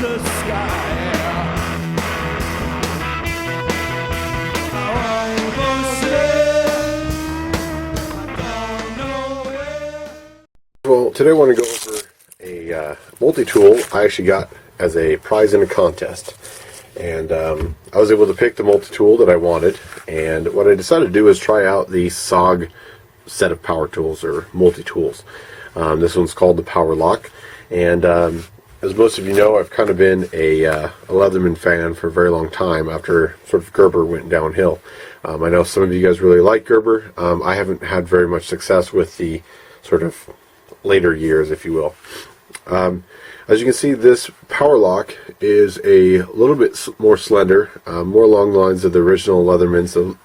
the sky. Well, today I want to go over a multi-tool I actually got as a prize in a contest. And I was able to pick the multi-tool that I wanted. And what I decided to do is try out the SOG set of power tools, or multi-tools. This one's called the powerlock. And as most of you know, I've kind of been a Leatherman fan for a very long time after sort of Gerber went downhill. I know some of you guys really like Gerber. I haven't had very much success with the sort of later years, if you will. As you can see, this powerlock is a little bit more slender, more along the lines of the original Leathermans. The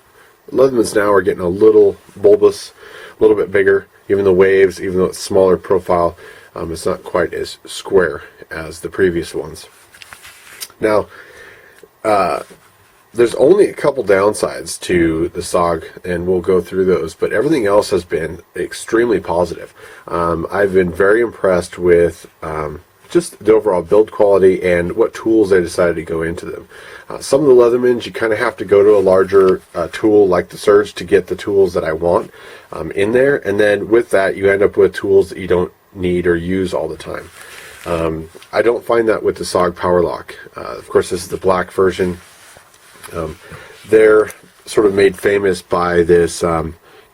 Leathermans now are getting a little bulbous, a little bit bigger. Even the waves, even though it's smaller profile, it's not quite as square as the previous ones. Now, there's only a couple downsides to the SOG, and we'll go through those, but everything else has been extremely positive. I've been very impressed with just the overall build quality and what tools they decided to go into them. Some of the Leathermans, you kind of have to go to a larger tool like the Surge to get the tools that I want in there, and then with that you end up with tools that you don't need or use all the time. I don't find that with the SOG powerlock. Of course, this is the black version. They're sort of made famous by this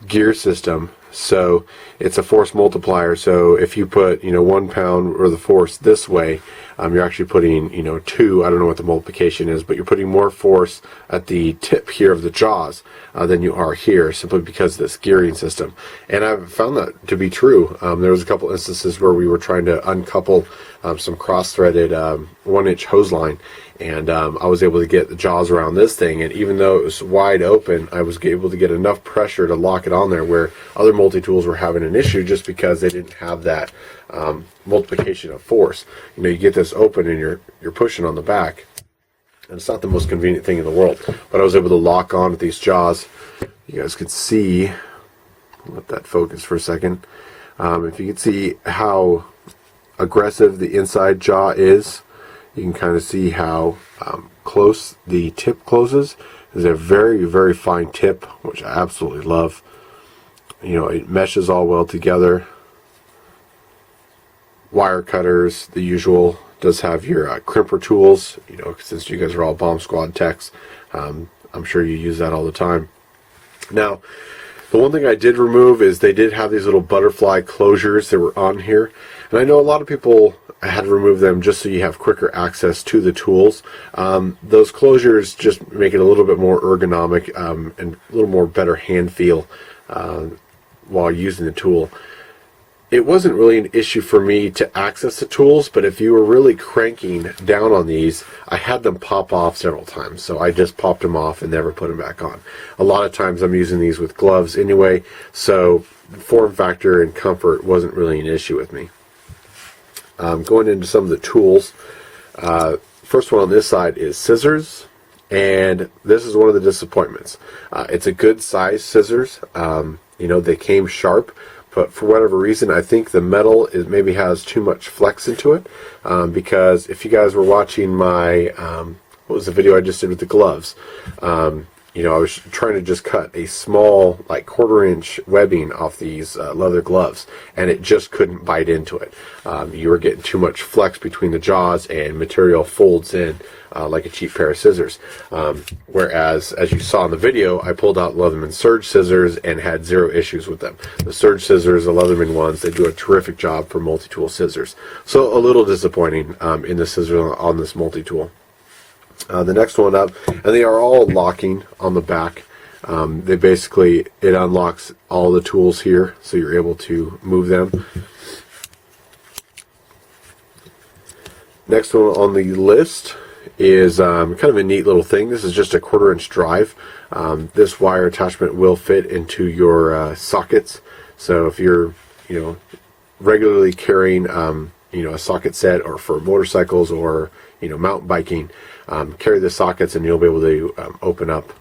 gear system. So it's a force multiplier. So if you put 1 pound or the force this way, you're actually putting 2. I don't know what the multiplication is, but you're putting more force at the tip here of the jaws than you are here, simply because of this gearing system. And I've found that to be true. There was a couple instances where we were trying to uncouple some cross-threaded 1-inch hose line, and I was able to get the jaws around this thing, and even though it was wide open, I was able to get enough pressure to lock it on there, where other multi-tools were having an issue just because they didn't have that multiplication of force. You get this open and you're pushing on the back, and it's not the most convenient thing in the world, but I was able to lock on with these jaws. You guys can see, let that focus for a second. If you can see how aggressive the inside jaw is, you can kind of see how close the tip closes. It's a very, very fine tip, which I absolutely love. It meshes all well together. Wire cutters, the usual. Does have your crimper tools, since you guys are all bomb squad techs. I'm sure you use that all the time. Now, the one thing I did remove is they did have these little butterfly closures that were on here. And I know a lot of people had to remove them just so you have quicker access to the tools. Those closures just make it a little bit more ergonomic and a little more better hand feel while using the tool. It wasn't really an issue for me to access the tools, but if you were really cranking down on these, I had them pop off several times, so I just popped them off and never put them back on. A lot of times I'm using these with gloves anyway, so form factor and comfort wasn't really an issue with me. Going into some of the tools, first one on this side is scissors, and this is one of the disappointments. It's a good size scissors. They came sharp, but for whatever reason, I think the metal maybe has too much flex into it, because if you guys were watching my, what was the video I just did with the gloves, I was trying to just cut a small, like 1/4-inch webbing off these leather gloves, and it just couldn't bite into it. You were getting too much flex between the jaws, and material folds in like a cheap pair of scissors. Whereas, as you saw in the video, I pulled out Leatherman Surge scissors and had 0 issues with them. The Surge scissors, the Leatherman ones, they do a terrific job for multi-tool scissors. So a little disappointing in the scissors on this multi-tool. The next one up, and they are all locking on the back. It unlocks all the tools here, so you're able to move them. Next one on the list is kind of a neat little thing. This is just a 1/4-inch drive. This wire attachment will fit into your sockets. So if you're, regularly carrying, a socket set, or for motorcycles or mountain biking, carry the sockets, and you'll be able to open up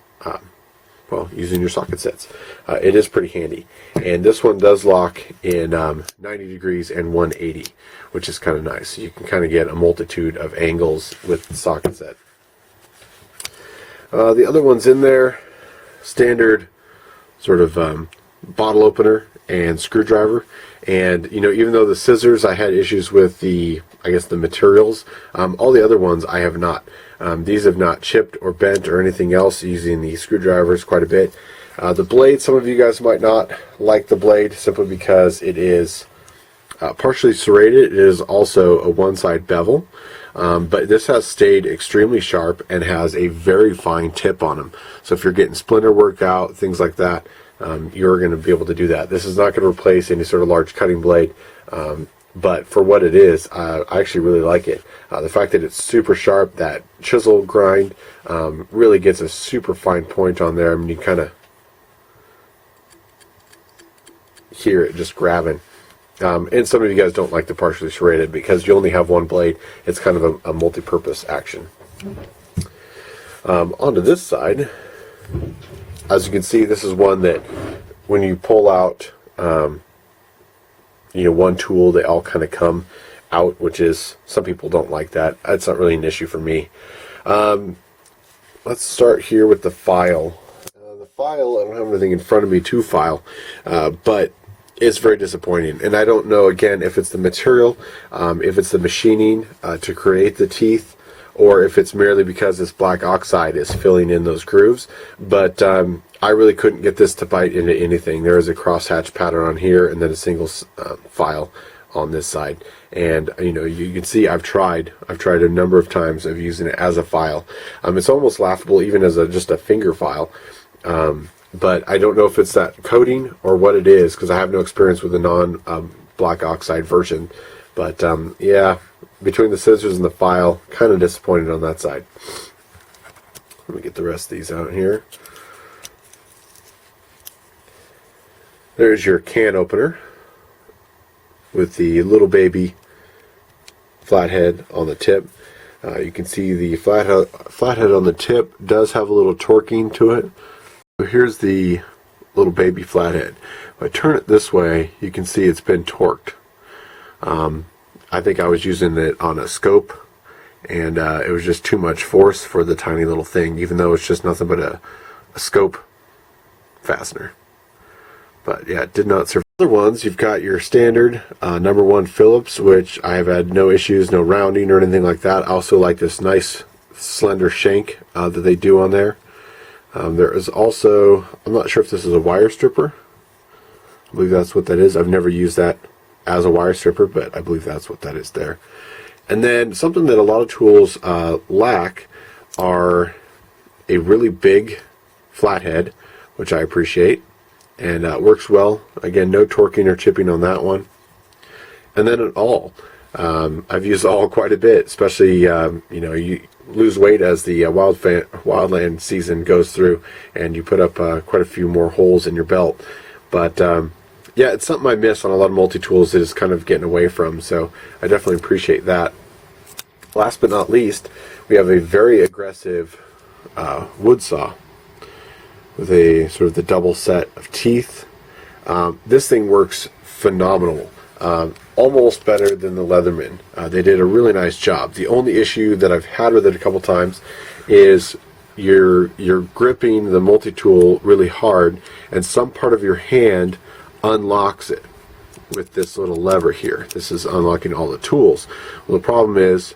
well, using your socket sets. It is pretty handy. And this one does lock in 90 degrees and 180, which is kind of nice. You can kind of get a multitude of angles with the socket set. The other ones in there, standard sort of bottle opener and screwdriver. And even though the scissors I had issues with the materials, all the other ones I have not. These have not chipped or bent or anything else, using the screwdrivers quite a bit. The blade, some of you guys might not like the blade simply because it is partially serrated. It is also a one-side bevel, but this has stayed extremely sharp and has a very fine tip on them. So if you're getting splinter work out, things like that, you're going to be able to do that. This is not going to replace any sort of large cutting blade, but for what it is, I actually really like it. The fact that it's super sharp, that chisel grind, really gets a super fine point on there. I mean, you kind of hear it just grabbing. And some of you guys don't like the partially serrated because you only have one blade. It's kind of a multi-purpose action. Onto this side, as you can see, this is one that when you pull out one tool, they all kind of come out, which is, some people don't like that. That's not really an issue for me. Let's start here with the file. The file, I don't have anything in front of me to file, but it's very disappointing. And I don't know, again, if it's the material, if it's the machining to create the teeth, or if it's merely because this black oxide is filling in those grooves. But I really couldn't get this to bite into anything. There is a crosshatch pattern on here, and then a single file on this side. And you can see I've tried a number of times of using it as a file. It's almost laughable even as just a finger file. But I don't know if it's that coating or what it is, because I have no experience with the non-black oxide version. But yeah, between the scissors and the file, kind of disappointed on that side. Let me get the rest of these out here. There's your can opener with the little baby flathead on the tip. You can see the flathead on the tip does have a little torquing to it. So here's the little baby flathead. If I turn it this way, you can see it's been torqued. I think I was using it on a scope, and it was just too much force for the tiny little thing, even though it's just nothing but a scope fastener. But yeah, it did not serve. Other ones, you've got your standard number 1 Phillips, which I have had no issues, no rounding or anything like that. I also like this nice slender shank that they do on there. There is also, I'm not sure if this is a wire stripper. I believe that's what that is. I've never used that as a wire stripper, but I believe that's what that is there. And then something that a lot of tools lack are a really big flathead, which I appreciate, and works well. Again, no torquing or chipping on that one. And then an awl. I've used awl quite a bit, especially you lose weight as the wildland season goes through, and you put up quite a few more holes in your belt. But yeah, it's something I miss on a lot of multi-tools that is kind of getting away from, so I definitely appreciate that. Last but not least, we have a very aggressive wood saw with a sort of the double set of teeth. This thing works phenomenal. Almost better than the Leatherman. They did a really nice job. The only issue that I've had with it a couple times is you're gripping the multi-tool really hard, and some part of your hand unlocks it with this little lever here. This is unlocking all the tools. Well, the problem is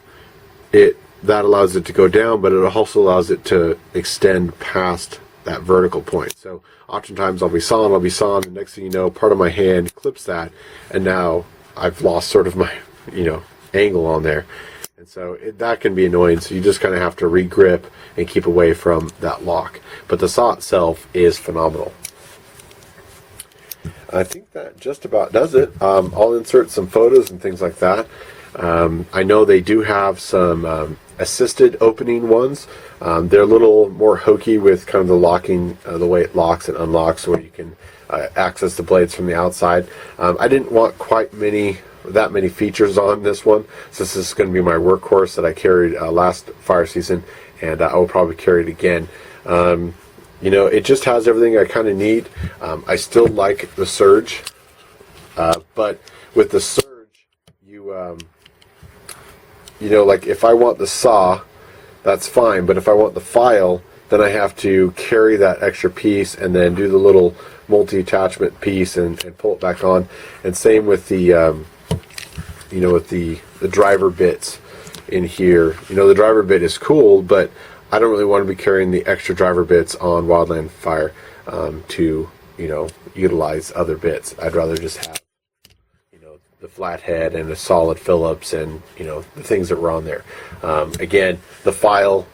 that allows it to go down, but it also allows it to extend past that vertical point. So oftentimes I'll be sawing, and next thing you know, part of my hand clips that, and now I've lost sort of my angle on there. And so that can be annoying, so you just kind of have to re-grip and keep away from that lock. But the saw itself is phenomenal. I think that just about does it. I'll insert some photos and things like that. I know they do have some assisted opening ones. They're a little more hokey with kind of the locking, the way it locks and unlocks, where you can access the blades from the outside. I didn't want quite that many features on this one, since this is going to be my workhorse that I carried last fire season, and I will probably carry it again. you know, it just has everything I kind of need. I still like the Surge, but with the Surge, you know, like if I want the saw, that's fine, but if I want the file, then I have to carry that extra piece and then do the little multi-attachment piece and pull it back on. And same with the, you know, with the driver bits in here. You know, the driver bit is cool, but I don't really want to be carrying the extra driver bits on wildfire to, you know, utilize other bits. I'd rather just have, you know, the flathead and a solid Phillips and, you know, the things that were on there. Again, the file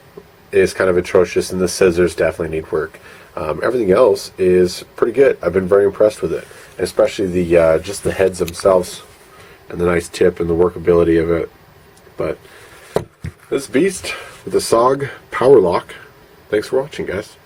is kind of atrocious and the scissors definitely need work. Everything else is pretty good. I've been very impressed with it, especially the just the heads themselves and the nice tip and the workability of it. But this beast with the SOG power lock. Thanks for watching, guys.